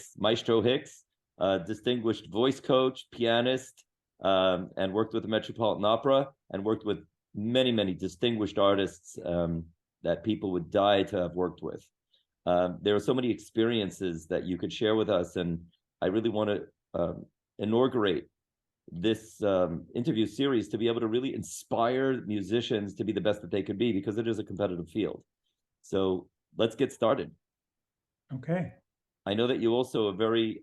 Hicks, Maestro Hicks, distinguished voice coach, pianist, and worked with the Metropolitan Opera and worked with many, many distinguished artists that people would die to have worked with. There are so many experiences that you could share with us, and I really want to inaugurate this interview series to be able to really inspire musicians to be the best that they could be, because it is a competitive field. So let's get started. Okay. I know that you also are very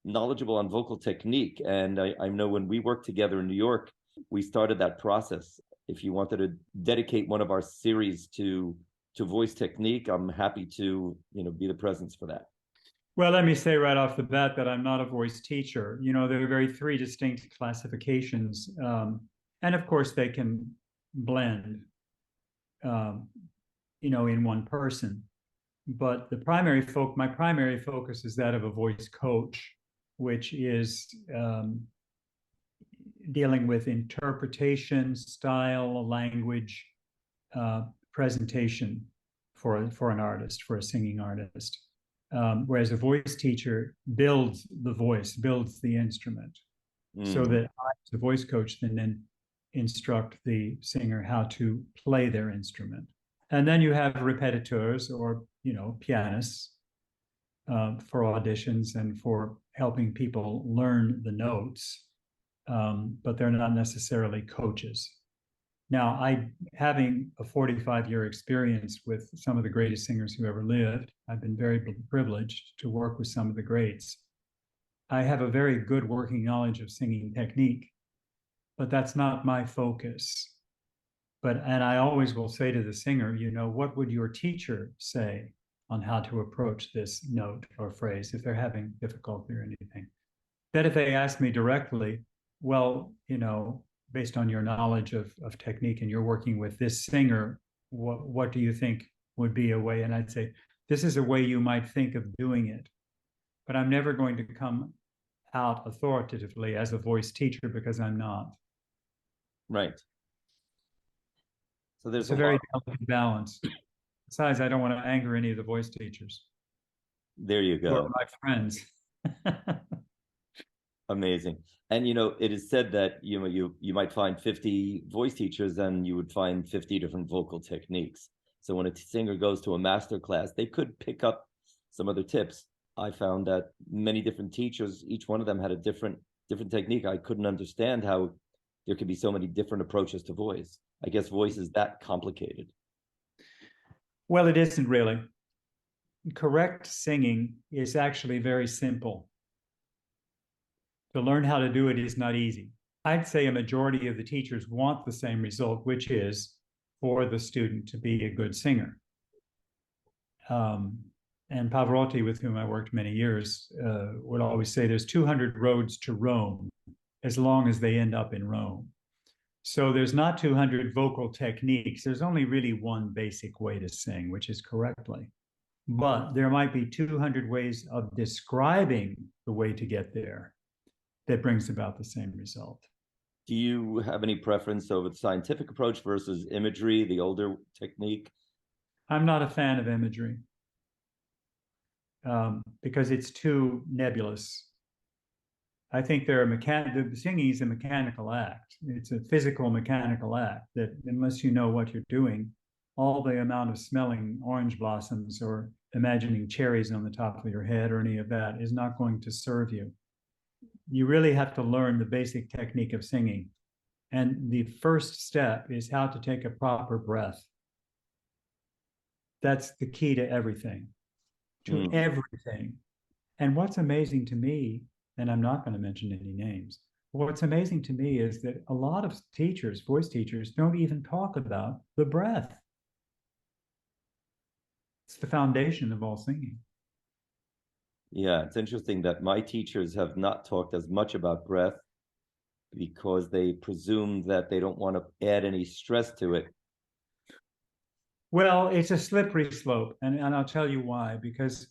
knowledgeable on vocal technique, and I know when we worked together in New York, we started that process. If you wanted to dedicate one of our series to voice technique, I'm happy to be the presence for that. Well, let me say right off the bat that I'm not a voice teacher. There are very three distinct classifications, and of course they can blend, in one person. But my primary focus is that of a voice coach, which is dealing with interpretation, style, language, presentation for an artist, for a singing artist. Whereas a voice teacher builds the voice, builds the instrument, so that I, as a voice coach, then instruct the singer how to play their instrument. And then you have repetiteurs, or pianists, for auditions and for helping people learn the notes, but they're not necessarily coaches. Now, having a 45-year experience with some of the greatest singers who ever lived, I've been very privileged to work with some of the greats. I have a very good working knowledge of singing technique, but that's not my focus. And I always will say to the singer, what would your teacher say on how to approach this note or phrase if they're having difficulty or anything? Then if they ask me directly, well, based on your knowledge of technique and you're working with this singer, what do you think would be a way? And I'd say, this is a way you might think of doing it. But I'm never going to come out authoritatively as a voice teacher, because I'm not. Right. So there's a very delicate balance. Besides, I don't want to anger any of the voice teachers. There you go. Who are my friends. Amazing. And it is said that you might find 50 voice teachers and you would find 50 different vocal techniques. So when a singer goes to a master class, they could pick up some other tips. I found that many different teachers, each one of them had a different technique. I couldn't understand how there could be so many different approaches to voice. I guess voice is that complicated. Well, it isn't really. Correct singing is actually very simple. To learn how to do it is not easy. I'd say a majority of the teachers want the same result, which is for the student to be a good singer. And Pavarotti, with whom I worked many years, would always say there's 200 roads to Rome, as long as they end up in Rome. So there's not 200 vocal techniques. There's only really one basic way to sing, which is correctly. But there might be 200 ways of describing the way to get there that brings about the same result. Do you have any preference over the scientific approach versus imagery, the older technique? I'm not a fan of imagery because it's too nebulous. I think the singing is a mechanical act. It's a physical mechanical act that, unless you know what you're doing, all the amount of smelling orange blossoms or imagining cherries on the top of your head or any of that is not going to serve you. You really have to learn the basic technique of singing. And the first step is how to take a proper breath. That's the key to everything, everything. And what's amazing to me, and I'm not going to mention any names, what's amazing to me is that a lot of teachers, voice teachers, don't even talk about the breath. It's the foundation of all singing. Yeah, it's interesting that my teachers have not talked as much about breath because they presume that they don't want to add any stress to it. Well, it's a slippery slope, and I'll tell you why. Because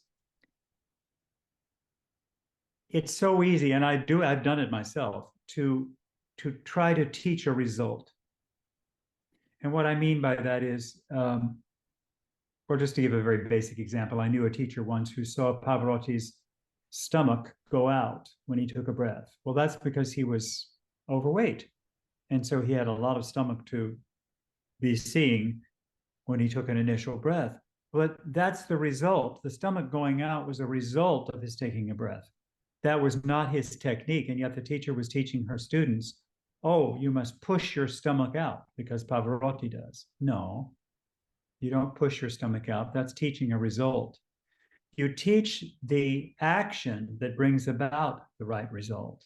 it's so easy, and I've done it myself, to try to teach a result. And what I mean by that is, or just to give a very basic example, I knew a teacher once who saw Pavarotti's stomach go out when he took a breath? Well, that's because he was overweight. And so he had a lot of stomach to be seeing when he took an initial breath. But that's the result. The stomach going out was a result of his taking a breath. That was not his technique. And yet the teacher was teaching her students, oh, you must push your stomach out because Pavarotti does. No, you don't push your stomach out. That's teaching a result. You teach the action that brings about the right result.